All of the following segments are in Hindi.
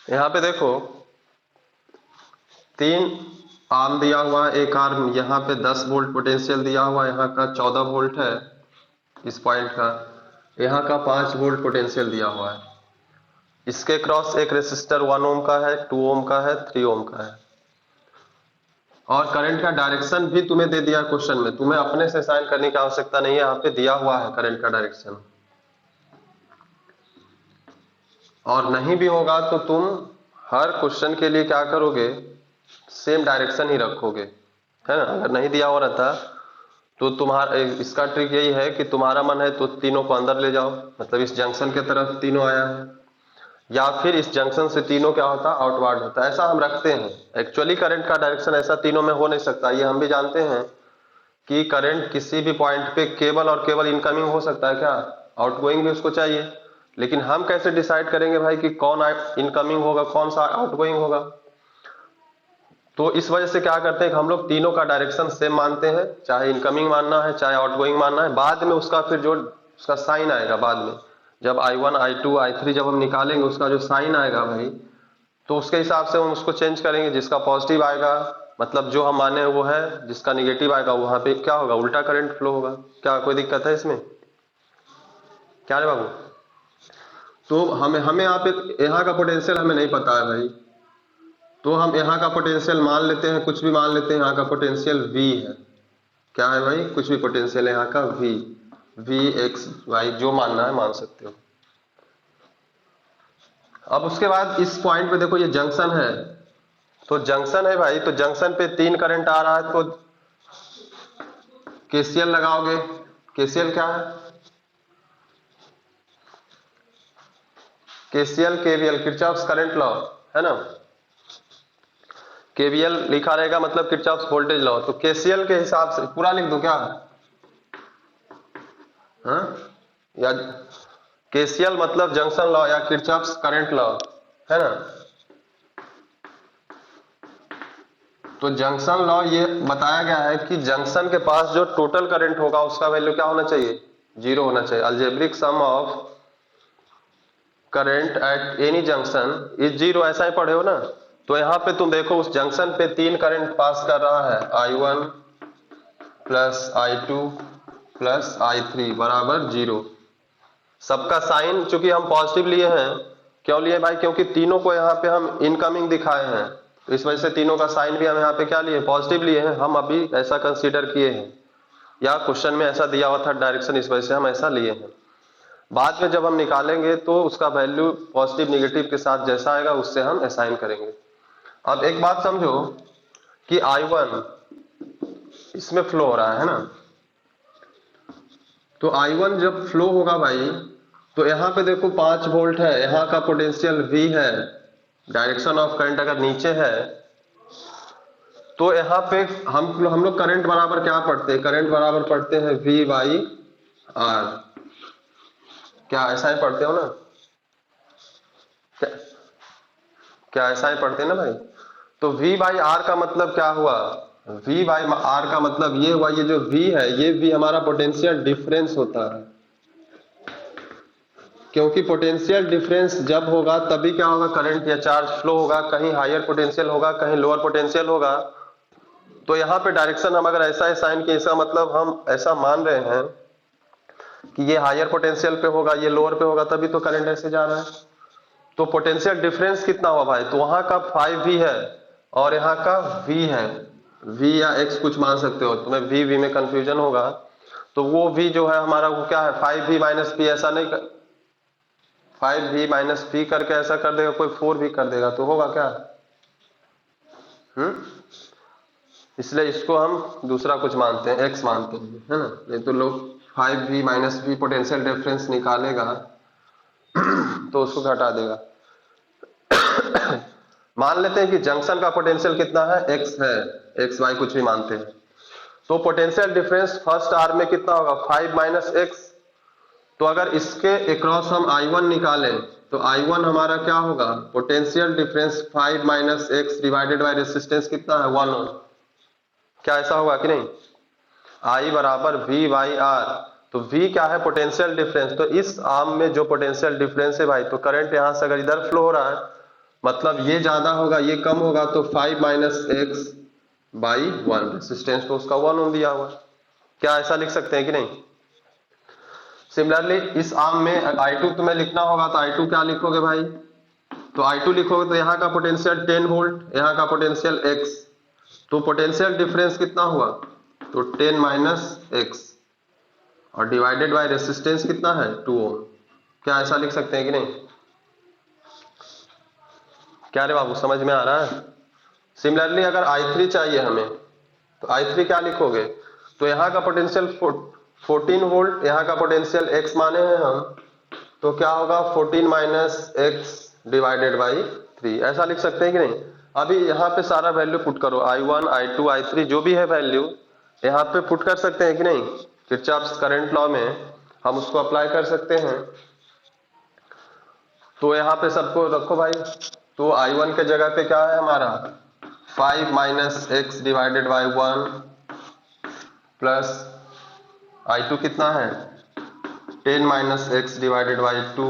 यहाँ पे देखो 3 आर्म दिया हुआ है, एक आर्म यहाँ पे 10 वोल्ट पोटेंशियल दिया हुआ है, यहाँ का 14 वोल्ट है इस पॉइंट का, यहाँ का 5 वोल्ट पोटेंशियल दिया हुआ है। इसके क्रॉस एक रेसिस्टर 1 ओम का है, 2 ओम का है, 3 ओम का है। और करंट का डायरेक्शन भी तुम्हें दे दिया क्वेश्चन में, तुम्हें अपने से साइन करने की आवश्यकता नहीं है, यहाँ पे दिया हुआ है करंट का डायरेक्शन। और नहीं भी होगा तो तुम हर क्वेश्चन के लिए क्या करोगे, सेम डायरेक्शन ही रखोगे, है ना। अगर नहीं दिया हुआ रहता तो तुम्हारा इसका ट्रिक यही है कि तुम्हारा मन है तो तीनों को अंदर ले जाओ, मतलब इस जंक्शन के तरफ तीनों आया है, या फिर इस जंक्शन से तीनों क्या होता है, आउटवर्ड होता है, ऐसा हम रखते हैं। एक्चुअली करंट का डायरेक्शन ऐसा तीनों में हो नहीं सकता, ये हम भी जानते हैं कि करंट किसी भी पॉइंट पे केवल और केवल इनकमिंग हो सकता है, क्या आउटगोइंग भी उसको चाहिए। लेकिन हम कैसे डिसाइड करेंगे भाई कि कौन इनकमिंग होगा कौन सा आउटगोइंग होगा। तो इस वजह से क्या करते हैं कि हम लोग तीनों का डायरेक्शन सेम मानते हैं, चाहे इनकमिंग मानना है चाहे आउटगोइंग मानना है। बाद में उसका फिर जो उसका साइन आएगा, बाद में जब I1 I2 I3 जब हम निकालेंगे उसका जो साइन आएगा भाई, तो उसके हिसाब से हम उसको चेंज करेंगे। जिसका पॉजिटिव आएगा मतलब जो हम माने वो है, जिसका निगेटिव आएगा वहां पे क्या होगा, उल्टा करंट फ्लो होगा। क्या कोई दिक्कत है इसमें, क्या रे बाबू। तो हमें हमें यहाँ का पोटेंशियल हमें नहीं पता है भाई, तो हम यहाँ का पोटेंशियल मान लेते हैं, कुछ भी मान लेते हैं। यहाँ का पोटेंशियल V है, क्या है भाई, कुछ भी पोटेंशियल है यहाँ का V x y जो मानना है मान सकते हो। अब उसके बाद इस पॉइंट पे देखो ये जंक्शन है, तो जंक्शन है भाई, तो जंक्शन पे 3 करंट आ रहा है, तो केसीएल लगाओगे। केसीएल क्या है, KCL KVL Kirchhoff's current law है ना। केवीएल लिखा रहेगा मतलब किरचॉफ्स वोल्टेज लॉ, तो केसीएल के हिसाब से पूरा लिख दूं क्या, हाँ, या केसीएल मतलब जंक्शन लॉ या किरचॉफ्स करंट लॉ है ना। तो जंक्शन लॉ ये बताया गया है कि जंक्शन के पास जो टोटल करंट होगा उसका वैल्यू क्या होना चाहिए, 0 होना चाहिए। Algebraic sum of current at any junction is 0, ऐसा ही पढ़े हो ना। तो यहां पे तुम देखो उस जंक्शन पे 3 करंट पास कर रहा है, I1 plus I2 plus I3 बराबर 0। सबका साइन चूंकि हम पॉजिटिव लिए हैं, क्यों लिए भाई, क्योंकि तीनों को यहाँ पे हम इनकमिंग दिखाए हैं, तो इस वजह से तीनों का साइन भी हम यहाँ पे क्या लिए, पॉजिटिव लिए हैं। हम अभी ऐसा कंसीडर किए हैं, या क्वेश्चन में ऐसा दिया हुआ था डायरेक्शन, इस वजह से हम ऐसा लिए हैं। बाद में जब हम निकालेंगे तो उसका वैल्यू पॉजिटिव निगेटिव के साथ जैसा आएगा उससे हम असाइन करेंगे। अब एक बात समझो कि I1 इसमें फ्लो हो रहा है ना, तो I1 जब फ्लो होगा भाई, तो यहाँ पे देखो 5 वोल्ट है, यहाँ का पोटेंशियल V है, डायरेक्शन ऑफ करंट अगर नीचे है तो यहाँ पे हम लोग करंट बराबर क्या पढ़ते हैं, करंट बराबर पढ़ते हैं V बाई R, क्या ऐसा ही पढ़ते हो ना, क्या, क्या ऐसा ही पढ़ते हैं ना भाई। तो V बाई R का मतलब क्या हुआ, V बाई R का मतलब ये हुआ, ये जो V है ये V हमारा पोटेंशियल डिफरेंस होता है, क्योंकि पोटेंशियल डिफरेंस जब होगा तभी क्या होगा, करंट या चार्ज फ्लो होगा, कहीं हायर पोटेंशियल होगा कहीं लोअर पोटेंशियल होगा। तो यहाँ पे डायरेक्शन हम अगर ऐसा है साइन किए, इसका मतलब हम ऐसा मान रहे हैं कि ये हायर पोटेंशियल पे होगा ये लोअर पे होगा, तभी तो करंट ऐसे जा रहा है। तो पोटेंशियल डिफरेंस कितना हुआ भाई, तो वहां का 5V है और यहाँ का V है, V या X कुछ मान सकते हो, तुम्हें V में कंफ्यूजन होगा। तो वो V जो है हमारा वो क्या है, 5V माइनस P, ऐसा नहीं 5V माइनस P करके ऐसा कर देगा कोई, 4V कर देगा तो होगा क्या, इसलिए इसको हम दूसरा कुछ मानते हैं, X मानते हैं, है ना। नहीं तो लोग 5V minus V potential difference निकालेगा तो उसको घटा देगा। मान लेते हैं कि जंक्शन का पोटेंशियल कितना है, X है, XY कुछ भी मानते हैं। तो पोटेंशियल डिफरेंस फर्स्ट आर में कितना होगा, 5 माइनस X। तो अगर इसके अक्रॉस हम I1 निकालें तो I1 हमारा क्या होगा, potential difference 5 minus X divided by resistance कितना है, 1 ओम। क्या ऐसा होगा कि नहीं, I बराबर V बाई R। तो V क्या है, पोटेंशियल डिफरेंस। तो इस आर्म में जो पोटेंशियल डिफरेंस है भाई, तो करंट यहां से अगर इधर फ्लो हो रहा है मतलब ये ज्यादा होगा ये कम होगा, तो 5 माइनस एक्स बाई 1, रेसिस्टेंस तो उसका 1 ओम दिया हुआ। क्या ऐसा लिख सकते हैं कि नहीं? सिमिलरली इस आर्म में I2 तुम्हें लिखना होगा, तो I2 क्या लिखोगे भाई? तो I2 लिखोगे तो यहाँ का पोटेंशियल 10 वोल्ट, यहाँ का पोटेंशियल x, तो पोटेंशियल डिफरेंस कितना हुआ? तो 10 माइनस एक्स और डिवाइडेड बाय रेसिस्टेंस कितना है? 2 ओम। क्या ऐसा लिख सकते हैं कि नहीं? क्या रे बाबू, समझ में आ रहा है? सिमिलरली अगर I3 चाहिए हमें, तो I3 क्या लिखोगे? तो यहाँ का पोटेंशियल 14 वोल्ट, यहाँ का पोटेंशियल x माने हैं हम, तो क्या होगा? 14 माइनस एक्स डिवाइडेड बाई 3, ऐसा लिख सकते हैं कि नहीं? अभी यहाँ पे सारा वैल्यू पुट करो, I1 I2 I3 जो भी है वैल्यू यहाँ पे पुट कर सकते हैं कि नहीं? किरचॉफ्स करंट लॉ में हम उसको अप्लाई कर सकते हैं। तो यहाँ पे सबको रखो भाई, तो I1 के जगह पे क्या है हमारा? 5 minus x divided by 1 plus I2 कितना है? 10 minus x divided by 2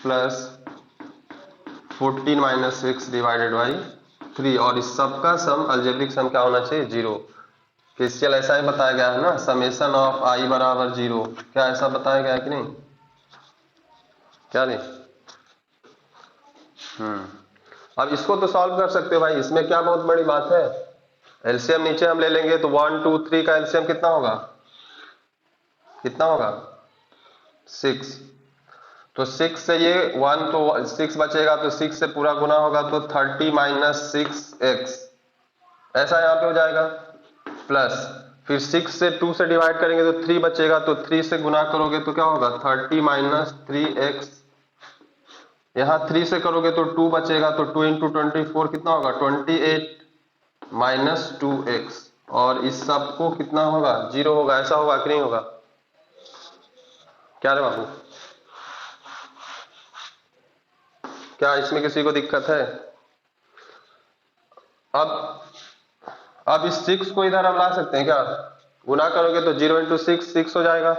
plus 14 minus x divided by 3, और इस सब का सम अलजेब्रिक सम क्या होना चाहिए? 0। केसीएल ऐसा ही बताया गया है ना, समेशन ऑफ I बराबर 0। क्या ऐसा बताया गया है कि नहीं? क्या नहीं? अब इसको तो सॉल्व कर सकते हो भाई, इसमें क्या बहुत बड़ी बात है। एलसीएम नीचे हम ले लेंगे, तो 1 2 3 का एलसीएम कितना होगा? कितना होगा? 6। तो 6 से ये 1 तो 6 बचेगा, तो 6 से पूरा गुना होगा, तो 30 माइनस 6x, ऐसा यहाँ पे हो जाएगा। प्लस फिर 6 से 2 से डिवाइड करेंगे तो 3 बचेगा, तो 3 से गुना करोगे तो क्या होगा? 30 माइनस 3x, यहाँ 3 से करोगे तो 2 बचेगा, तो 2 इंटू 24 कितना होगा? 28 माइनस 2x, और इस सब को कितना होगा? 0 होगा। ऐसा होगा कि नहीं होगा? क्या रे बाबू, क्या इसमें किसी को दिक्कत है? अब इस 6 को इधर हम ला सकते हैं क्या? गुना करोगे तो 0 इंटू 6 6 हो जाएगा,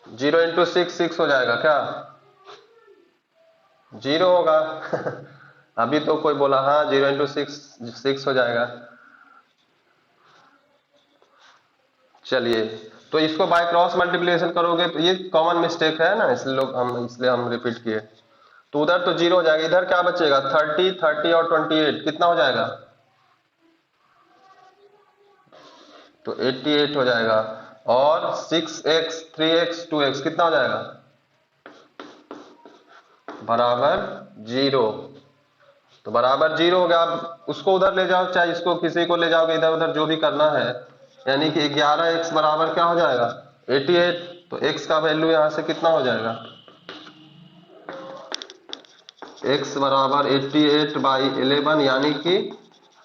0 इंटू 6 6 हो जाएगा, क्या 0 होगा? अभी तो कोई बोला हाँ 0 इंटू 6 6 हो जाएगा। चलिए, तो इसको बाय क्रॉस मल्टीप्लिकेशन करोगे तो ये कॉमन मिस्टेक है ना, इसलिए हम रिपीट किए। तो उधर तो 0 हो जाएगा, इधर क्या बचेगा? 30 30 और 28 कितना हो जाएगा? तो 88 हो जाएगा, और 6x 3x 2x कितना हो जाएगा? बराबर 0। तो बराबर 0 हो गया। अब उसको उधर ले जाओ, चाहे इसको किसी को ले जाओगे इधर उधर, जो भी करना है, यानी कि 11x बराबर क्या हो जाएगा? 88। तो x का वैल्यू यहां से कितना हो जाएगा? x बराबर 88 बाई 11 यानी कि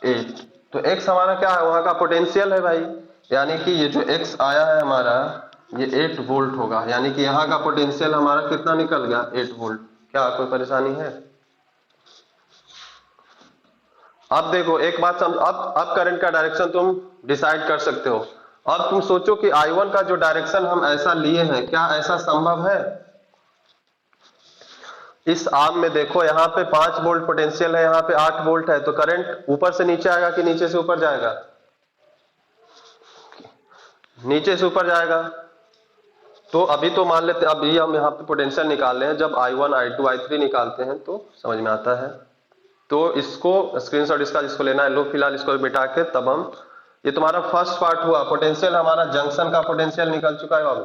8। तो x हमारा क्या है? वहां का पोटेंशियल है भाई, यानी कि ये जो x आया है हमारा, ये 8 वोल्ट होगा, यानी कि यहाँ का पोटेंशियल हमारा कितना निकल गया? 8 वोल्ट। क्या कोई परेशानी है? अब देखो एक बात समझ, अब करंट का डायरेक्शन तुम डिसाइड कर सकते हो। अब तुम सोचो कि I1 का जो डायरेक्शन हम ऐसा लिए हैं, क्या ऐसा संभव है? इस आर्म में देखो, यहाँ पे 5 वोल्ट पोटेंशियल है, यहाँ पे 8 वोल्ट है, तो करंट ऊपर से नीचे आएगा कि नीचे से ऊपर जाएगा? नीचे से ऊपर जाएगा। तो अभी तो मान लेते, अभी हम यहाँ पे पोटेंशियल निकाल रहे हैं, जब I1 I2 I3 निकालते हैं तो समझ में आता है। तो इसको स्क्रीनशॉट इसका जिसको लेना है लो, फिलहाल इसको मिटा के तब हम, ये तुम्हारा फर्स्ट पार्ट हुआ, पोटेंशियल हमारा जंक्शन का पोटेंशियल निकल चुका है बाबू,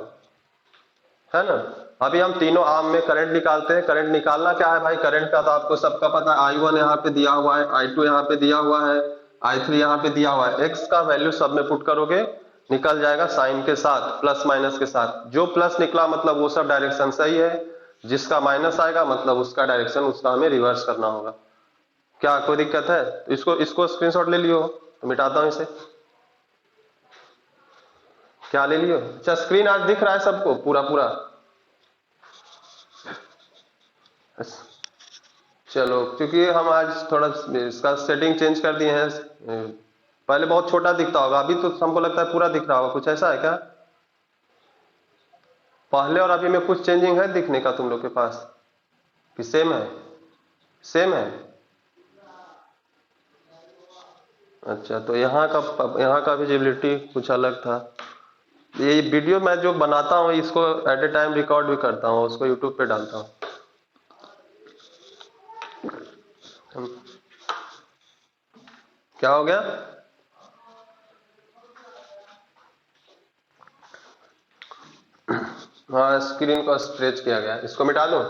है ना। अभी हम तीनों आर्म में करंट निकालते हैं। करंट निकालना क्या है भाई? करंट का तो आपको सबका पता है, I1 यहाँ पे दिया हुआ है, I2 यहाँ पे दिया हुआ है, I3 यहाँ पे दिया हुआ है। x का वैल्यू सब में पुट करोगे, निकल जाएगा साइन के साथ, प्लस माइनस के साथ। जो प्लस निकला मतलब वो सब डायरेक्शन सही है, जिसका माइनस आएगा मतलब उसका डायरेक्शन, उसका हमें रिवर्स करना होगा। क्या कोई दिक्कत है? इसको इसको स्क्रीनशॉट ले लियो, तो मिटाता हूं इसे। क्या ले लियो? अच्छा, स्क्रीन आज दिख रहा है सबको पूरा पूरा? चलो, क्योंकि हम आज थोड़ा इसका सेटिंग चेंज कर दिए हैं। पहले बहुत छोटा दिखता होगा, अभी तो हमको लगता है पूरा दिख रहा होगा। कुछ ऐसा है क्या? पहले और अभी में कुछ चेंजिंग है दिखने का तुम लोग के पास कि सेम है? सेम है। अच्छा, तो यहाँ का विजिबिलिटी कुछ अलग था। ये वीडियो मैं जो बनाता हूँ इसको एट ए टाइम रिकॉर्ड भी करता हूँ, उसको यूट्यूब पे डालता हूँ। क्या हो गया? हाँ, स्क्रीन को स्ट्रेच किया गया, इसको मिटा दूं?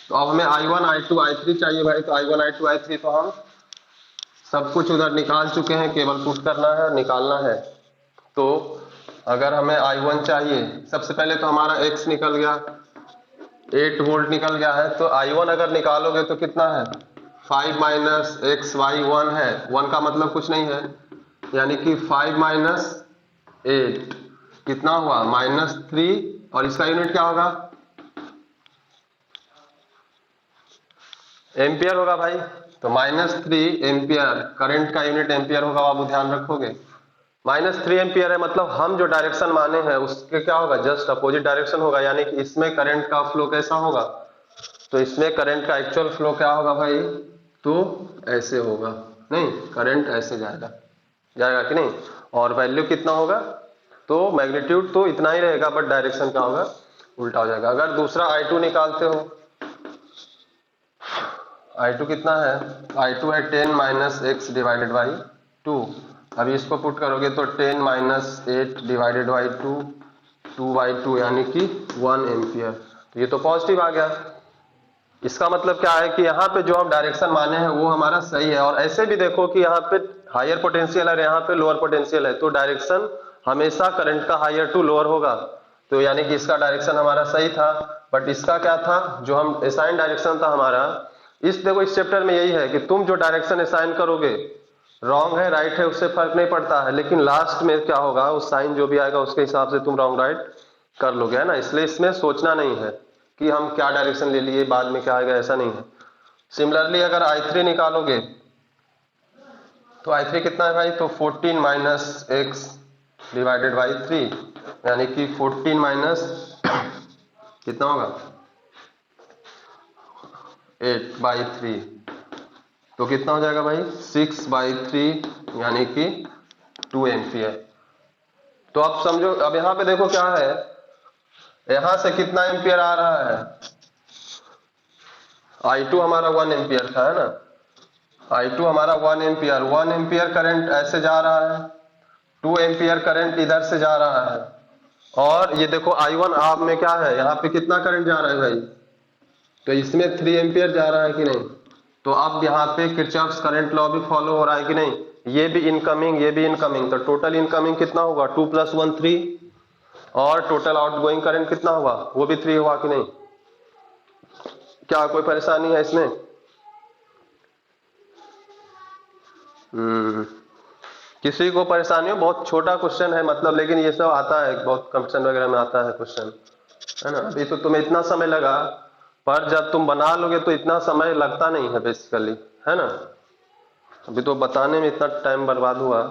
तो अब हमें I1 I2 I3 चाहिए भाई। तो I1 I2 I3 तो हम सब कुछ उधर निकाल चुके हैं, केवल पुट करना है और निकालना है। तो अगर हमें I1 चाहिए, सबसे पहले तो हमारा X निकल गया, 8 वोल्ट निकल गया है। तो I1 अगर निकालोगे तो कितना है? 5 माइनस एक्स वाई 1 है, 1 का मतलब कुछ नहीं है, यानी कि 5 माइनस 8 कितना हुआ? -3। और इसका यूनिट क्या होगा? एम्पियर होगा भाई। तो -3 एम्पियर, करंट का यूनिट एम्पियर होगा, आप ध्यान रखोगे। -3 एम्पियर है, मतलब हम जो डायरेक्शन माने हैं उसके क्या होगा? जस्ट अपोजिट डायरेक्शन होगा, यानी कि इसमें करंट का फ्लो कैसा होगा? तो इसमें करंट का एक्चुअल फ्लो क्या होगा भाई? तो ऐसे होगा, नहीं, करंट ऐसे जाएगा, जाएगा कि नहीं? और वैल्यू कितना होगा? तो मैग्नीट्यूड तो इतना ही रहेगा, बट डायरेक्शन क्या होगा? उल्टा हो जाएगा। अगर दूसरा I2 निकालते हो, I2 कितना है? I2 है 10 माइनस एक्स डिवाइडेड बाई 2। अभी इसको पुट करोगे तो 10 माइनस 8 डिवाइडेड बाई 2, 2/2 यानी कि 1 एम्पियर। तो ये तो पॉजिटिव आ गया। इसका मतलब क्या है कि यहाँ पे जो हम डायरेक्शन माने हैं वो हमारा सही है। और ऐसे भी देखो कि यहाँ पे हायर पोटेंशियल है, यहाँ पे लोअर पोटेंशियल है, तो डायरेक्शन हमेशा करंट का हायर टू लोअर होगा। तो यानी कि इसका डायरेक्शन हमारा सही था। बट इसका क्या था? जो हम असाइन डायरेक्शन था हमारा, देखो इस चैप्टर में यही है कि तुम जो डायरेक्शन असाइन करोगे, रॉन्ग है राइट है उससे फर्क नहीं पड़ता है, लेकिन लास्ट में क्या होगा, उस साइन जो भी आएगा उसके हिसाब से तुम रॉन्ग राइट कर लोगे, है ना। इसलिए इसमें सोचना नहीं है कि हम क्या डायरेक्शन ले लिए, बाद में क्या आएगा, ऐसा नहीं है। सिमिलरली अगर I3 निकालोगे तो I3 कितना है भाई? तो 14 माइनस एक्स डिवाइडेड बाई 3, यानी कि 14 माइनस कितना होगा? 8/3। तो कितना हो जाएगा भाई? 6/3, यानी कि 2 एम्पियर। तो अब समझो, अब यहाँ पे देखो क्या है, यहां से कितना एम्पियर आ रहा है? I2 हमारा 1 एम्पियर था, है ना। I2 हमारा 1 एम्पियर, 1 एम्पियर करंट ऐसे जा रहा है, 2 एम्पियर करंट इधर से जा रहा है। और ये देखो I1 आप में क्या है, यहाँ पे कितना करंट जा रहा है भाई? तो इसमें 3 एम्पियर जा रहा है कि नहीं? तो अब यहाँ पे किरचॉफ्स करंट लॉ भी फॉलो हो रहा है कि नहीं? ये भी इनकमिंग, ये भी इनकमिंग, तो टोटल इनकमिंग कितना होगा? 2 + 1 3। और टोटल आउटगोइंग करंट कितना होगा? वो भी 3 होगा कि नहीं? क्या कोई परेशानी है इसमें? किसी को परेशानी हो? बहुत छोटा क्वेश्चन है मतलब, लेकिन ये सब आता है, बहुत कंपटीशन वगैरह में आता है क्वेश्चन, है ना। अभी तो तुम्हें इतना समय लगा, पर जब तुम बना लोगे तो इतना समय लगता नहीं है बेसिकली, है ना। अभी तो बताने में इतना टाइम बर्बाद हुआ।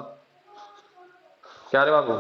क्या रे बाबू?